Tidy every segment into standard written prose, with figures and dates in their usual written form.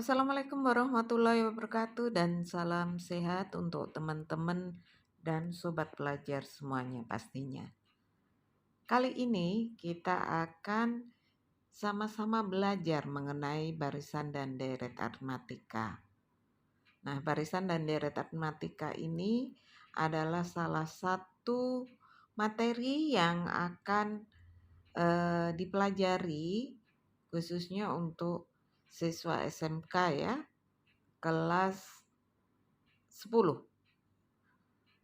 Assalamualaikum warahmatullahi wabarakatuh dan salam sehat untuk teman-teman dan sobat pelajar semuanya pastinya. Kali ini kita akan sama-sama belajar mengenai barisan dan deret aritmatika. Nah, barisan dan deret aritmatika ini adalah salah satu materi yang akan dipelajari khususnya untuk siswa SMK ya, kelas 10.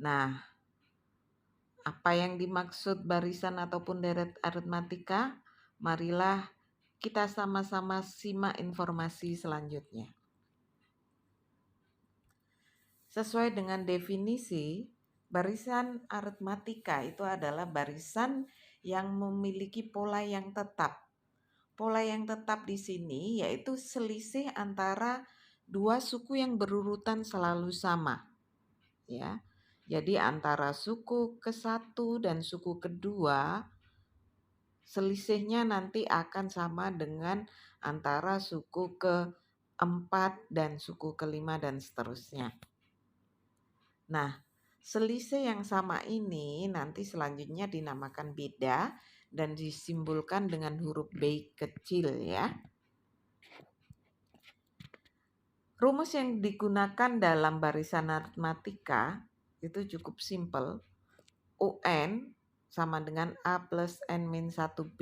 Nah, apa yang dimaksud barisan ataupun deret aritmatika? Marilah kita sama-sama simak informasi selanjutnya. Sesuai dengan definisi, barisan aritmatika itu adalah barisan yang memiliki pola yang tetap. Pola yang tetap di sini yaitu selisih antara dua suku yang berurutan selalu sama. Ya. Jadi antara suku ke-1 dan suku kedua selisihnya nanti akan sama dengan antara suku ke-4 dan suku ke-5 dan seterusnya. Nah, selisih yang sama ini nanti selanjutnya dinamakan beda dan disimbolkan dengan huruf B kecil ya. Rumus yang digunakan dalam barisan aritmatika itu cukup simpel. UN sama dengan A plus N min 1B.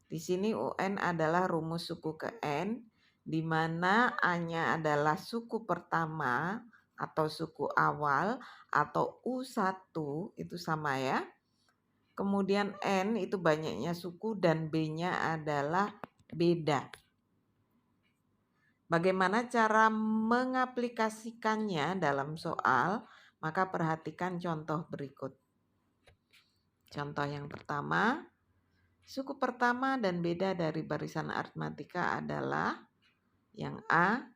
Di sini UN adalah rumus suku ke N, di mana A-nya adalah suku pertama atau suku awal atau U1 itu sama ya. Kemudian N itu banyaknya suku dan B-nya adalah beda. Bagaimana cara mengaplikasikannya dalam soal? Maka perhatikan contoh berikut. Contoh yang pertama, suku pertama dan beda dari barisan aritmatika adalah yang A,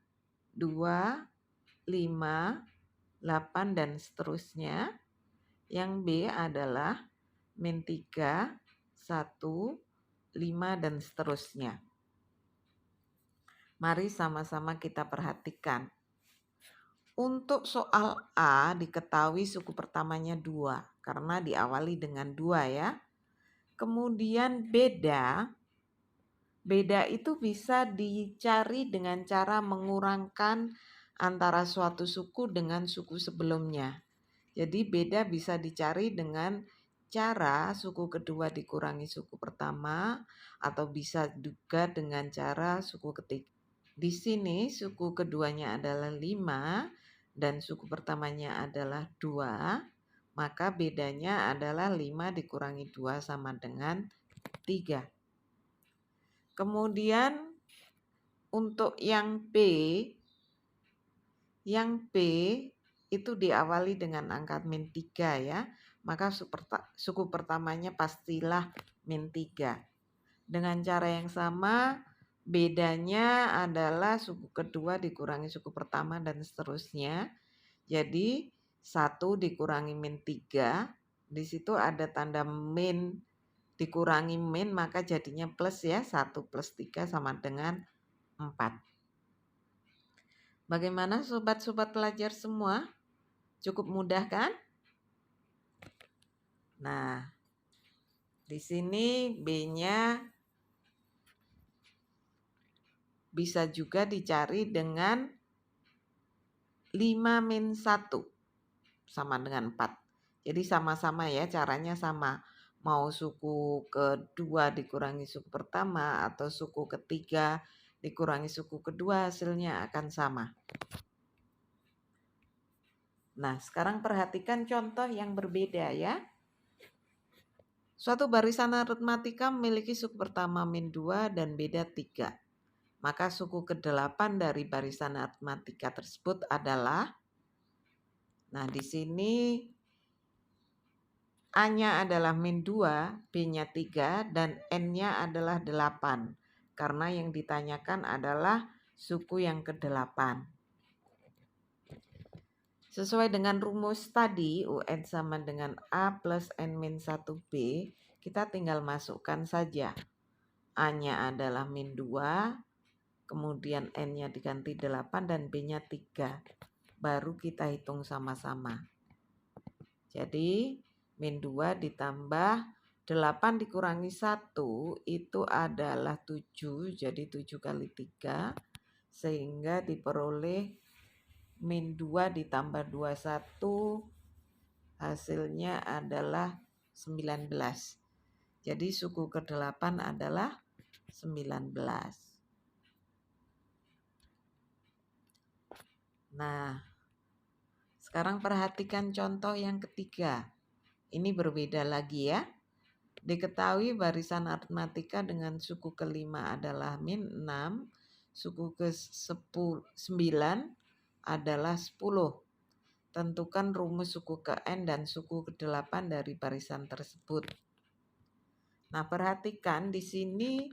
2, 5, 8 dan seterusnya. Yang B adalah min 3, 1, 5 dan seterusnya. Mari sama-sama kita perhatikan. Untuk soal A diketahui suku pertamanya 2 karena diawali dengan 2 ya. Kemudian beda itu bisa dicari dengan cara mengurangkan antara suatu suku dengan suku sebelumnya. Jadi beda bisa dicari dengan cara suku kedua dikurangi suku pertama atau bisa juga dengan cara suku ketiga. Di sini suku keduanya adalah 5 dan suku pertamanya adalah 2, maka bedanya adalah 5 dikurangi 2 sama dengan 3. Kemudian untuk yang B itu diawali dengan angka min 3 ya, maka suku pertamanya pastilah min 3. Dengan cara yang sama, bedanya adalah suku kedua dikurangi suku pertama dan seterusnya. Jadi 1 dikurangi min 3, di situ ada tanda min dikurangi min maka jadinya plus ya, 1 plus 3 sama dengan 4. Bagaimana sobat-sobat pelajar semua? Cukup mudah kan? Nah, di sini B-nya bisa juga dicari dengan 5 min 1 sama dengan 4. Jadi sama-sama ya, caranya sama. Mau suku kedua dikurangi suku pertama atau suku ketiga dikurangi suku kedua, hasilnya akan sama. Nah, sekarang perhatikan contoh yang berbeda ya. Suatu barisan aritmatika memiliki suku pertama min 2 dan beda 3. Maka suku ke-8 dari barisan aritmatika tersebut adalah, Nah, di sini A-nya adalah min 2, B-nya 3, dan N-nya adalah 8. Karena yang ditanyakan adalah suku yang ke-8. Sesuai dengan rumus tadi, UN sama dengan A plus N min 1B, kita tinggal masukkan saja. A-nya adalah min 2, kemudian N-nya diganti 8, dan B-nya 3. Baru kita hitung sama-sama. Jadi, min 2 ditambah 8 dikurangi 1 itu adalah 7, jadi 7 kali 3, sehingga diperoleh min 2 ditambah 21, hasilnya adalah 19. Jadi suku ke-8 adalah 19. Nah, sekarang perhatikan contoh yang ketiga. Ini berbeda lagi ya. Diketahui barisan aritmatika dengan suku ke-5 adalah min 6, suku ke-9 adalah 10. Tentukan rumus suku ke-n dan suku ke-8 dari barisan tersebut. Nah, perhatikan di sini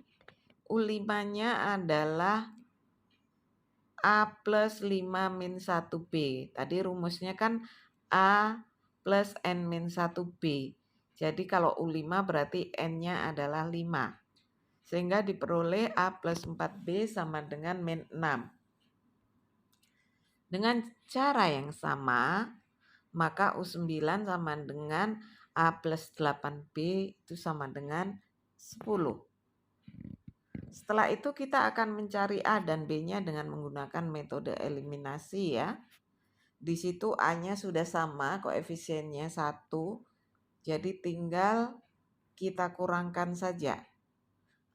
U5-nya adalah A plus 5 min 1B. Tadi rumusnya kan A plus N min 1B. Jadi kalau U5 berarti N-nya adalah 5. Sehingga diperoleh A plus 4B sama dengan min 6. Dengan cara yang sama, maka U9 sama dengan A plus 8B itu sama dengan 10. Setelah itu kita akan mencari A dan B-nya dengan menggunakan metode eliminasi ya. Di situ A-nya sudah sama, koefisiennya 1. Jadi tinggal kita kurangkan saja.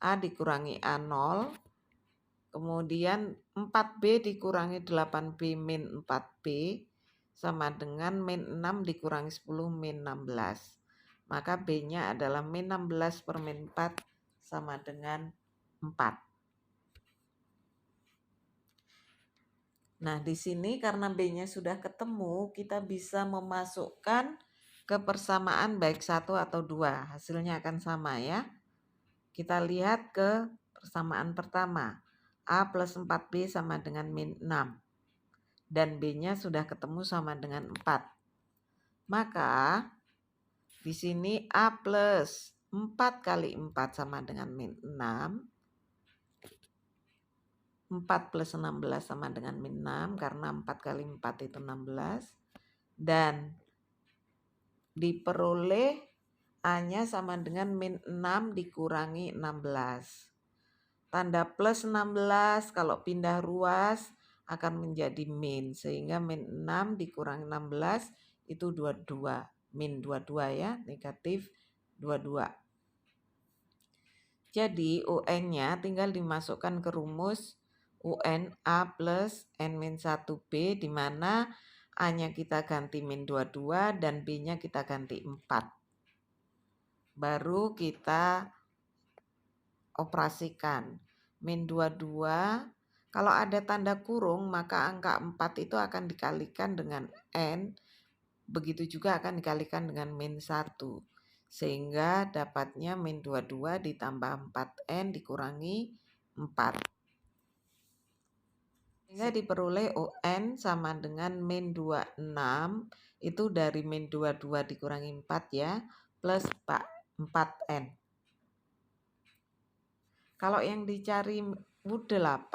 A dikurangi A0, kemudian 4B dikurangi 8B min 4B sama dengan min 6 dikurangi 10 min 16. Maka B-nya adalah min 16 per min 4 sama dengan 4. Nah, di sini karena B-nya sudah ketemu, kita bisa memasukkan kepersamaan baik 1 atau 2. Hasilnya akan sama ya. Kita lihat ke persamaan pertama. A plus 4B sama dengan min 6. Dan B-nya sudah ketemu sama dengan 4. Maka di sini A plus 4 kali 4 sama dengan min 6. 4 plus 16 sama dengan min 6, karena 4 kali 4 itu 16. Dan diperoleh A-nya sama dengan min 6 dikurangi 16. Tanda plus 16 kalau pindah ruas akan menjadi min, sehingga min 6 dikurangi 16 itu 22. Min 22 ya, negatif 22. Jadi UN-nya tinggal dimasukkan ke rumus UN A plus N min 1B, di mana A-nya kita ganti min 22 dan B-nya kita ganti 4. Baru kita operasikan. Min 22, kalau ada tanda kurung maka angka 4 itu akan dikalikan dengan N, begitu juga akan dikalikan dengan min 1. Sehingga dapatnya min 22 ditambah 4N dikurangi 4. Sehingga diperoleh UN sama dengan min 26, itu dari min 22 dikurangi 4 ya, plus 4N. Kalau yang dicari U8,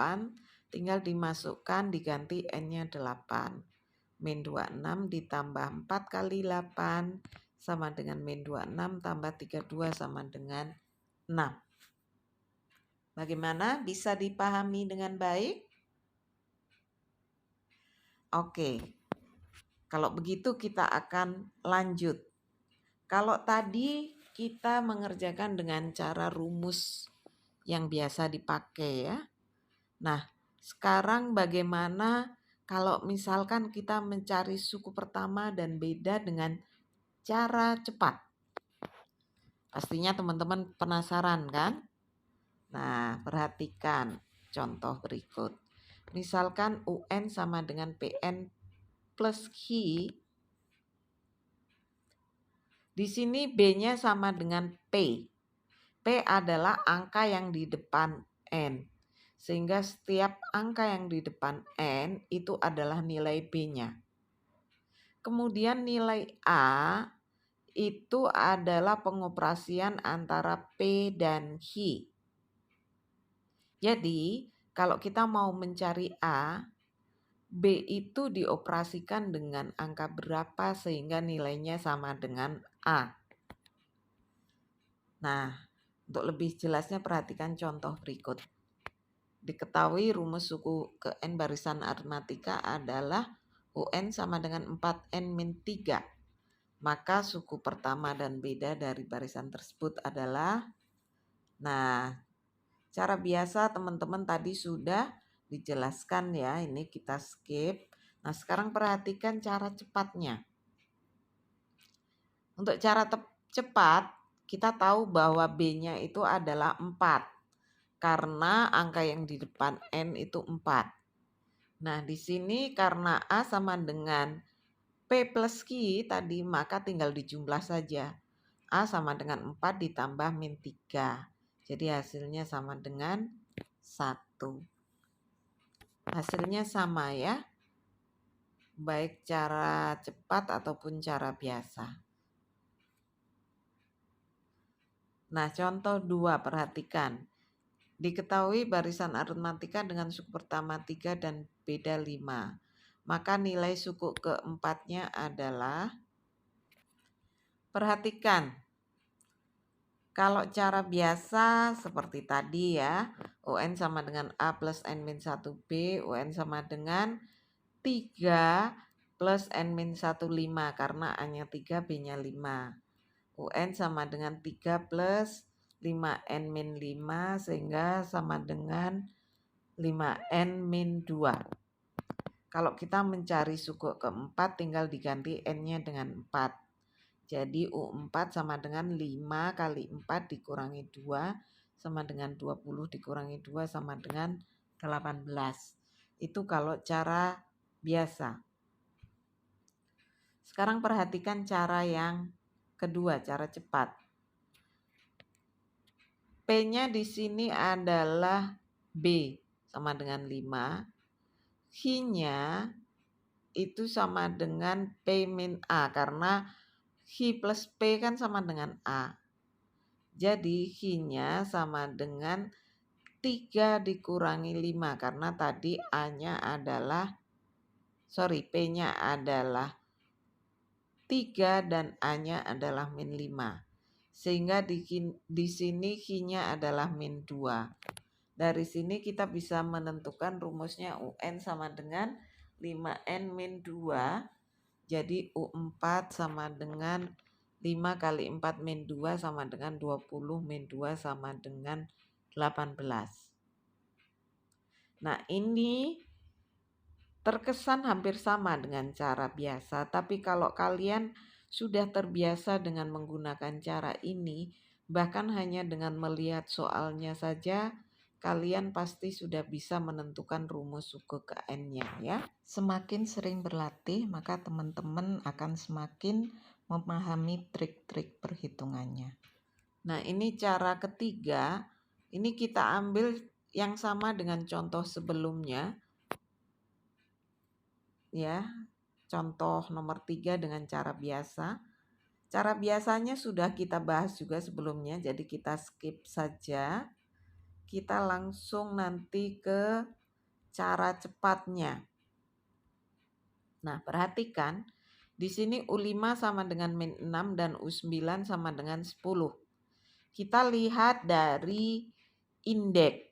tinggal dimasukkan, diganti N-nya 8. Min 26 ditambah 4 kali 8 sama dengan min 26 tambah 32 sama dengan 6. Bagaimana? Bisa dipahami dengan baik? Oke. Kalau begitu kita akan lanjut. Kalau tadi kita mengerjakan dengan cara rumus yang biasa dipakai ya. Nah, sekarang bagaimana kalau misalkan kita mencari suku pertama dan beda dengan cara cepat? Pastinya teman-teman penasaran kan? Nah, perhatikan contoh berikut. Misalkan UN sama dengan PN plus Q, Di sini B-nya sama dengan P. P adalah angka yang di depan N. Sehingga setiap angka yang di depan N itu adalah nilai B-nya. Kemudian nilai A itu adalah pengoperasian antara P dan H. Jadi kalau kita mau mencari A, B itu dioperasikan dengan angka berapa sehingga nilainya sama dengan A. Nah, untuk lebih jelasnya perhatikan contoh berikut. Diketahui rumus suku ke N barisan aritmatika adalah UN sama dengan 4N-3. Maka suku pertama dan beda dari barisan tersebut adalah, nah, cara biasa teman-teman tadi sudah dijelaskan ya, ini kita skip. Nah, sekarang perhatikan cara cepatnya. Untuk cara cepat, kita tahu bahwa B-nya itu adalah 4. Karena angka yang di depan N itu 4. Nah, di sini karena A sama dengan P plus Q tadi, maka tinggal dijumlah saja. A sama dengan 4 ditambah min 3. Jadi hasilnya sama dengan 1. Hasilnya sama ya. Baik cara cepat ataupun cara biasa. Nah, contoh 2 perhatikan. Diketahui barisan aritmatika dengan suku pertama 3 dan beda 5. Maka nilai suku keempatnya adalah, perhatikan. Kalau cara biasa seperti tadi ya, UN sama dengan A plus N-1B, UN sama dengan 3 plus N-1 5 karena A-nya 3, B-nya 5. UN sama dengan 3 plus 5N-5 sehingga sama dengan 5N-2. Kalau kita mencari suku keempat tinggal diganti N-nya dengan 4. Jadi U4 sama dengan 5 kali 4 dikurangi 2 sama dengan 20 dikurangi 2 sama dengan 18. Itu kalau cara biasa. Sekarang perhatikan cara yang kedua, cara cepat. P-nya di sini adalah B sama dengan 5. H-nya itu sama dengan P min A karena H plus P kan sama dengan A. Jadi H-nya sama dengan 3 dikurangi 5 karena tadi A-nya adalah, P-nya adalah 3 dan A-nya adalah min 5. Sehingga di sini H-nya adalah min 2. Dari sini kita bisa menentukan rumusnya UN sama dengan 5N min 2. Jadi U4 sama dengan 5 kali 4 min 2 sama dengan 20 min 2 sama dengan 18. Nah, ini terkesan hampir sama dengan cara biasa, tapi kalau kalian sudah terbiasa dengan menggunakan cara ini, bahkan hanya dengan melihat soalnya saja, kalian pasti sudah bisa menentukan rumus suku ke N-nya ya. Semakin sering berlatih, maka teman-teman akan semakin memahami trik-trik perhitungannya. Nah, ini cara ketiga. Ini kita ambil yang sama dengan contoh sebelumnya. Ya, contoh nomor 3 dengan cara biasa. Cara biasanya sudah kita bahas juga sebelumnya, jadi kita skip saja. Kita langsung nanti ke cara cepatnya. Nah, perhatikan di sini U5 sama dengan min 6 dan U9 sama dengan 10. Kita lihat dari indeks.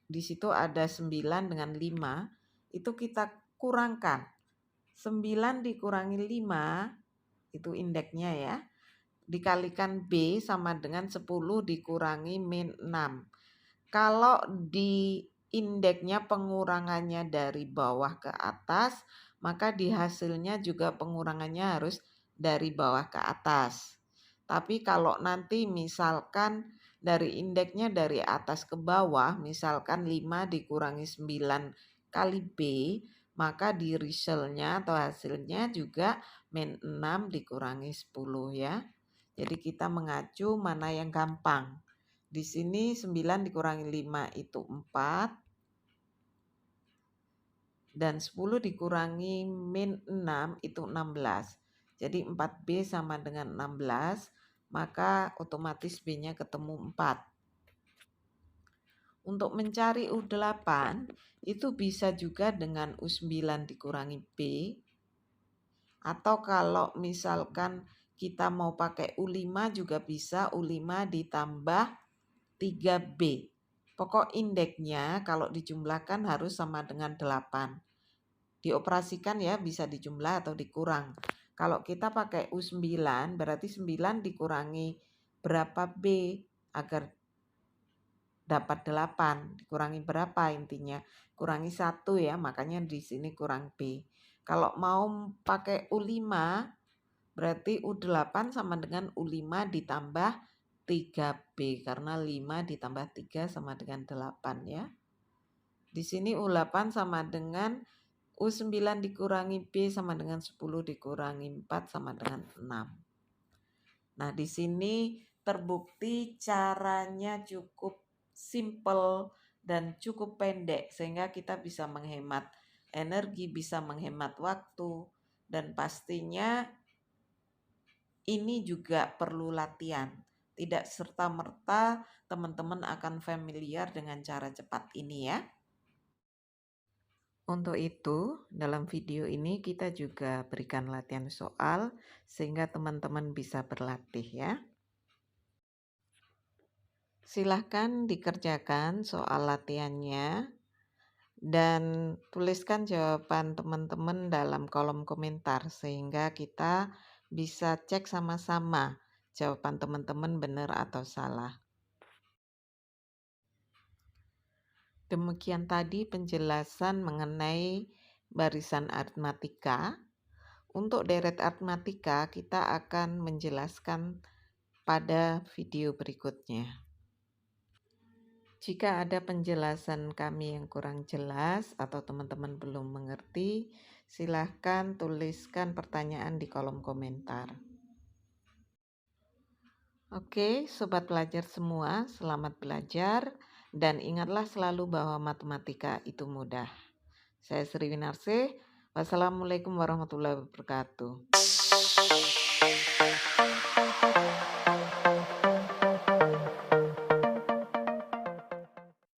Di situ ada 9 dengan 5, itu kita kurangkan. 9 dikurangi 5, itu indeksnya ya, dikalikan B sama dengan 10 dikurangi min 6. Kalau di indeksnya pengurangannya dari bawah ke atas, maka di hasilnya juga pengurangannya harus dari bawah ke atas. Tapi kalau nanti misalkan dari indeksnya dari atas ke bawah, misalkan 5 dikurangi 9 kali B, maka di resultnya atau hasilnya juga min 6 dikurangi 10 ya. Jadi kita mengacu mana yang gampang. Di sini 9 dikurangi 5 itu 4. Dan 10 dikurangi min 6 itu 16. Jadi 4B sama dengan 16, maka otomatis B-nya ketemu 4. Untuk mencari U8 itu bisa juga dengan U9 dikurangi B. Atau kalau misalkan kita mau pakai U5 juga bisa, U5 ditambah 3B. Pokok indeksnya kalau dijumlahkan harus sama dengan 8. Dioperasikan ya, bisa dijumlah atau dikurang. Kalau kita pakai U9 berarti 9 dikurangi berapa B agar dapat 8. Dikurangi berapa intinya? Kurangi 1 ya, makanya di sini kurang B. Kalau mau pakai U5 berarti U8 sama dengan U5 ditambah 3B karena 5 ditambah 3 sama dengan 8 ya. Di sini U8 sama dengan U9 dikurangi B sama dengan 10 dikurangi 4 sama dengan 6. Nah, di sini terbukti caranya cukup simple dan cukup pendek sehingga kita bisa menghemat energi, bisa menghemat waktu, dan pastinya ini juga perlu latihan. Tidak serta-merta teman-teman akan familiar dengan cara cepat ini ya. Untuk itu, dalam video ini kita juga berikan latihan soal sehingga teman-teman bisa berlatih ya. Silahkan dikerjakan soal latihannya dan tuliskan jawaban teman-teman dalam kolom komentar sehingga kita bisa cek sama-sama jawaban teman-teman benar atau salah. Demikian tadi penjelasan mengenai barisan aritmatika. Untuk deret aritmatika kita akan menjelaskan pada video berikutnya. Jika ada penjelasan kami yang kurang jelas atau teman-teman belum mengerti, silahkan tuliskan pertanyaan di kolom komentar. Oke, sobat belajar semua, selamat belajar dan ingatlah selalu bahwa matematika itu mudah. Saya Sri Winarsih. Wassalamualaikum warahmatullahi wabarakatuh.